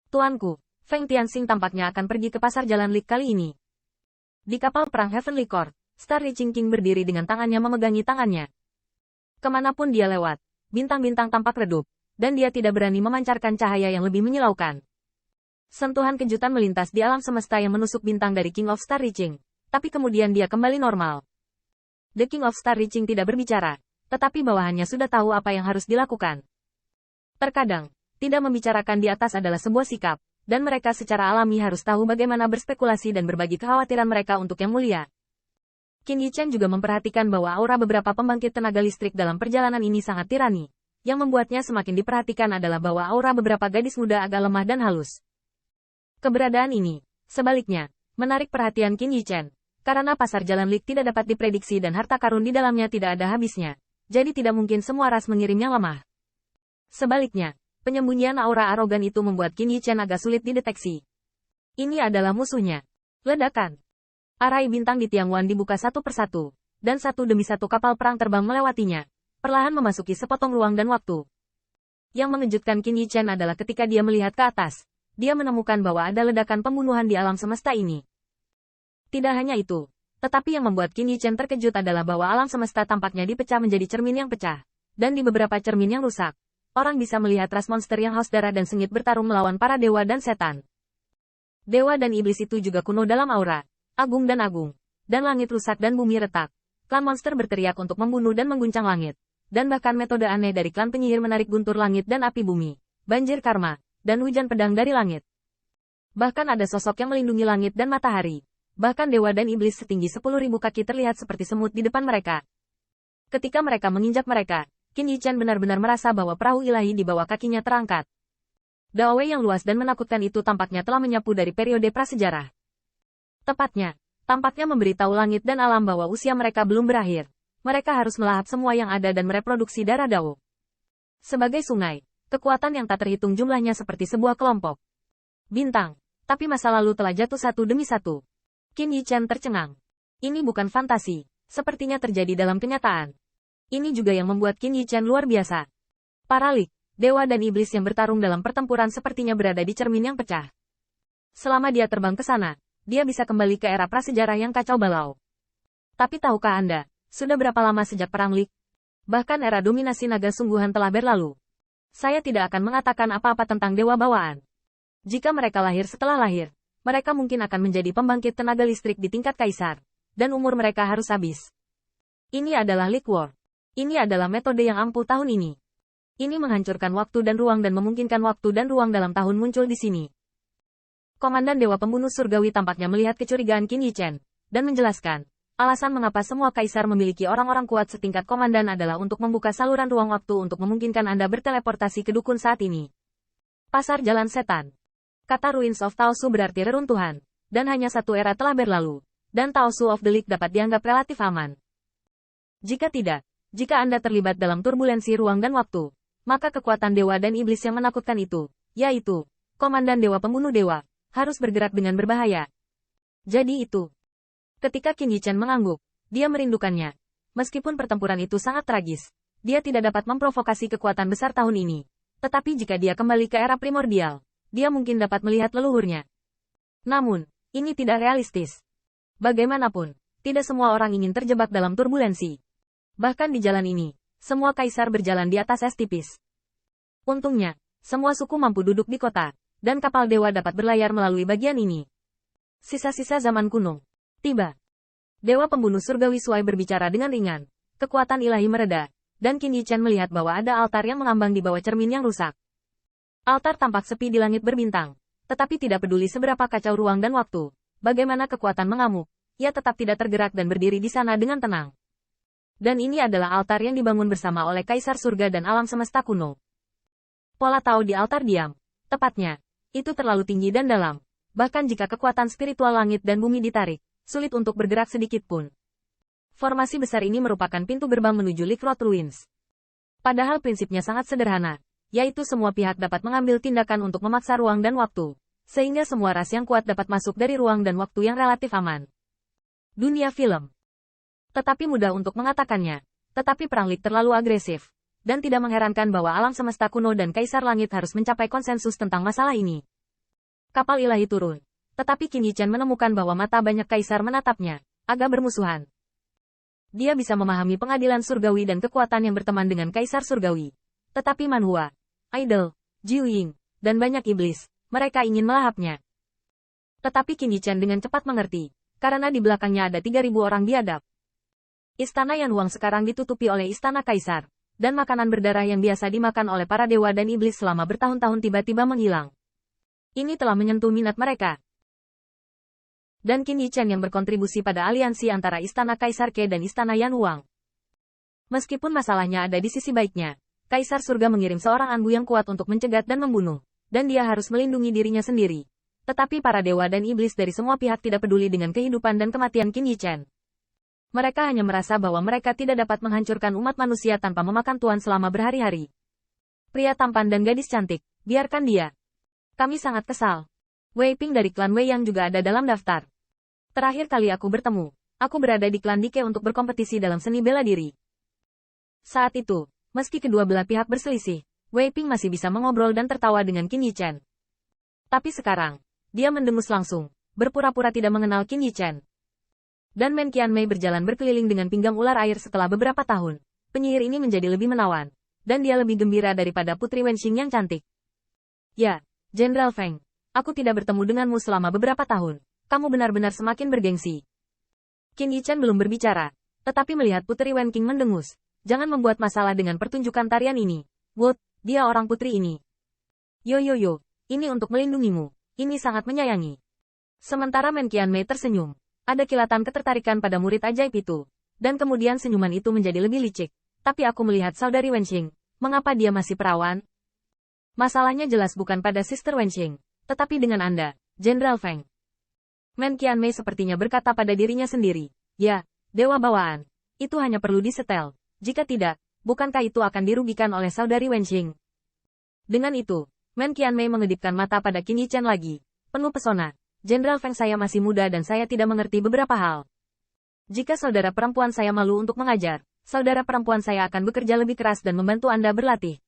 Tuanku, Feng Tianxing tampaknya akan pergi ke pasar jalan Lik kali ini. Di kapal perang Heavenly Court, Star Reaching King berdiri dengan tangannya memegangi tangannya. Kemanapun dia lewat, bintang-bintang tampak redup, dan dia tidak berani memancarkan cahaya yang lebih menyilaukan. Sentuhan kejutan melintas di alam semesta yang menusuk bintang dari King of Star Reaching, tapi kemudian dia kembali normal. The King of Star Reaching tidak berbicara, tetapi bawahannya sudah tahu apa yang harus dilakukan. Terkadang, tidak membicarakan di atas adalah sebuah sikap, dan mereka secara alami harus tahu bagaimana berspekulasi dan berbagi kekhawatiran mereka untuk yang mulia. Qin Yichen juga memperhatikan bahwa aura beberapa pembangkit tenaga listrik dalam perjalanan ini sangat tirani. Yang membuatnya semakin diperhatikan adalah bahwa aura beberapa gadis muda agak lemah dan halus. Keberadaan ini, sebaliknya, menarik perhatian Qin Yichen, karena pasar jalan Lik tidak dapat diprediksi dan harta karun di dalamnya tidak ada habisnya. Jadi tidak mungkin semua ras mengirim yang lemah. Sebaliknya, penyembunyian aura arogan itu membuat Qin Yichen agak sulit dideteksi. Ini adalah musuhnya. Ledakan. Arai bintang di Tiangwan dibuka satu persatu, dan satu demi satu kapal perang terbang melewatinya, perlahan memasuki sepotong ruang dan waktu. Yang mengejutkan Qin Yichen adalah ketika dia melihat ke atas, dia menemukan bahwa ada ledakan pembunuhan di alam semesta ini. Tidak hanya itu, tetapi yang membuat Qin Yichen terkejut adalah bahwa alam semesta tampaknya dipecah menjadi cermin yang pecah, dan di beberapa cermin yang rusak, orang bisa melihat ras monster yang haus darah dan sengit bertarung melawan para dewa dan setan. Dewa dan iblis itu juga kuno dalam aura. Agung, dan langit rusak dan bumi retak. Klan monster berteriak untuk membunuh dan mengguncang langit. Dan bahkan metode aneh dari klan penyihir menarik guntur langit dan api bumi, banjir karma, dan hujan pedang dari langit. Bahkan ada sosok yang melindungi langit dan matahari. Bahkan dewa dan iblis setinggi 10.000 kaki terlihat seperti semut di depan mereka. Ketika mereka menginjak mereka, Qin Yichen benar-benar merasa bahwa perahu ilahi di bawah kakinya terangkat. Dao Wei yang luas dan menakutkan itu tampaknya telah menyapu dari periode prasejarah. Tepatnya, tampaknya memberitahu langit dan alam bahwa usia mereka belum berakhir. Mereka harus melahap semua yang ada dan mereproduksi darah Dao. Sebagai sungai, kekuatan yang tak terhitung jumlahnya seperti sebuah kelompok bintang, tapi masa lalu telah jatuh satu demi satu. Qin Yichen tercengang. Ini bukan fantasi, sepertinya terjadi dalam kenyataan. Ini juga yang membuat Qin Yichen luar biasa. Para Lik, dewa dan iblis yang bertarung dalam pertempuran sepertinya berada di cermin yang pecah. Selama dia terbang ke sana, dia bisa kembali ke era prasejarah yang kacau balau. Tapi tahukah Anda, sudah berapa lama sejak Perang Lik? Bahkan era dominasi naga sungguhan telah berlalu. Saya tidak akan mengatakan apa-apa tentang dewa bawaan. Jika mereka lahir setelah lahir, mereka mungkin akan menjadi pembangkit tenaga listrik di tingkat kaisar, dan umur mereka harus habis. Ini adalah Lik War. Ini adalah metode yang ampuh tahun ini. Ini menghancurkan waktu dan ruang dan memungkinkan waktu dan ruang dalam tahun muncul di sini. Komandan Dewa Pembunuh Surgawi tampaknya melihat kecurigaan Qin Yichen, dan menjelaskan, alasan mengapa semua kaisar memiliki orang-orang kuat setingkat komandan adalah untuk membuka saluran ruang waktu untuk memungkinkan Anda berteleportasi ke dukun saat ini. Pasar Jalan Setan. Kata Ruins of Taosu berarti reruntuhan, dan hanya satu era telah berlalu, dan Taosu of the League dapat dianggap relatif aman. Jika tidak, jika Anda terlibat dalam turbulensi ruang dan waktu, maka kekuatan dewa dan iblis yang menakutkan itu, yaitu, Komandan Dewa Pembunuh Dewa, harus bergerak dengan berbahaya. Jadi itu. Ketika Qin Yichen mengangguk, dia merindukannya. Meskipun pertempuran itu sangat tragis, dia tidak dapat memprovokasi kekuatan besar tahun ini. Tetapi jika dia kembali ke era primordial, dia mungkin dapat melihat leluhurnya. Namun, ini tidak realistis. Bagaimanapun, tidak semua orang ingin terjebak dalam turbulensi. Bahkan di jalan ini, semua kaisar berjalan di atas es tipis. Untungnya, semua suku mampu duduk di kota, dan kapal dewa dapat berlayar melalui bagian ini. Sisa-sisa zaman kuno. Tiba. Dewa Pembunuh Surgawi Suai berbicara dengan ringan. Kekuatan ilahi mereda, dan Qin Yichen melihat bahwa ada altar yang mengambang di bawah cermin yang rusak. Altar tampak sepi di langit berbintang, tetapi tidak peduli seberapa kacau ruang dan waktu. Bagaimana kekuatan mengamuk, ia tetap tidak tergerak dan berdiri di sana dengan tenang. Dan ini adalah altar yang dibangun bersama oleh Kaisar Surga dan alam semesta kuno. Pola Tao di altar diam. Tepatnya, itu terlalu tinggi dan dalam. Bahkan jika kekuatan spiritual langit dan bumi ditarik, sulit untuk bergerak sedikit pun. Formasi besar ini merupakan pintu gerbang menuju Lik Road Ruins. Padahal prinsipnya sangat sederhana, yaitu semua pihak dapat mengambil tindakan untuk memaksa ruang dan waktu, sehingga semua ras yang kuat dapat masuk dari ruang dan waktu yang relatif aman. Dunia film. Tetapi mudah untuk mengatakannya, tetapi Perang Lik terlalu agresif. Dan tidak mengherankan bahwa alam semesta kuno dan Kaisar Langit harus mencapai konsensus tentang masalah ini. Kapal ilahi turun. Tetapi Qin Yichan menemukan bahwa mata banyak kaisar menatapnya, agak bermusuhan. Dia bisa memahami pengadilan surgawi dan kekuatan yang berteman dengan kaisar surgawi. Tetapi Manhua, Idol, Jiu Ying, dan banyak iblis, mereka ingin melahapnya. Tetapi Qin Yichan dengan cepat mengerti, karena di belakangnya ada 3.000 orang biadab. Istana Yanhuang sekarang ditutupi oleh istana kaisar, dan makanan berdarah yang biasa dimakan oleh para dewa dan iblis selama bertahun-tahun tiba-tiba menghilang. Ini telah menyentuh minat mereka. Dan Qin Yichan yang berkontribusi pada aliansi antara Istana Kaisar Qe dan Istana Yanhuang. Meskipun masalahnya ada di sisi baiknya, Kaisar Surga mengirim seorang Anbu yang kuat untuk mencegat dan membunuh, dan dia harus melindungi dirinya sendiri. Tetapi para dewa dan iblis dari semua pihak tidak peduli dengan kehidupan dan kematian Qin Yichan. Mereka hanya merasa bahwa mereka tidak dapat menghancurkan umat manusia tanpa memakan tuan selama berhari-hari. Pria tampan dan gadis cantik, biarkan dia. Kami sangat kesal. Wei Ping dari klan Wei yang juga ada dalam daftar. Terakhir kali aku bertemu, aku berada di klan Dike untuk berkompetisi dalam seni bela diri. Saat itu, meski kedua belah pihak berselisih, Wei Ping masih bisa mengobrol dan tertawa dengan Qin Yichan. Tapi sekarang, dia mendengus langsung, berpura-pura tidak mengenal Qin Yichan. Dan Men Qianmei berjalan berkeliling dengan pinggang ular air setelah beberapa tahun. Penyihir ini menjadi lebih menawan, dan dia lebih gembira daripada Putri Wenxing yang cantik. Ya, Jenderal Feng. Aku tidak bertemu denganmu selama beberapa tahun. Kamu benar-benar semakin bergengsi. Qin Yichan belum berbicara, tetapi melihat Putri Wenqing mendengus. Jangan membuat masalah dengan pertunjukan tarian ini. Wood, dia orang putri ini. Yo, ini untuk melindungimu. Ini sangat menyayangi. Sementara Men Qianmei tersenyum. Ada kilatan ketertarikan pada murid ajaib itu. Dan kemudian senyuman itu menjadi lebih licik. Tapi aku melihat saudari Wenxing. Mengapa dia masih perawan? Masalahnya jelas bukan pada Sister Wenxing. Tetapi dengan Anda, Jenderal Feng. Men Qianmei sepertinya berkata pada dirinya sendiri. Ya, dewa bawaan. Itu hanya perlu disetel. Jika tidak, bukankah itu akan dirugikan oleh saudari Wenxing? Dengan itu, Men Qianmei mengedipkan mata pada Qin Yichan lagi. Penuh pesona. Jenderal Feng, saya masih muda dan saya tidak mengerti beberapa hal. Jika saudara perempuan saya malu untuk mengajar, saudara perempuan saya akan bekerja lebih keras dan membantu Anda berlatih.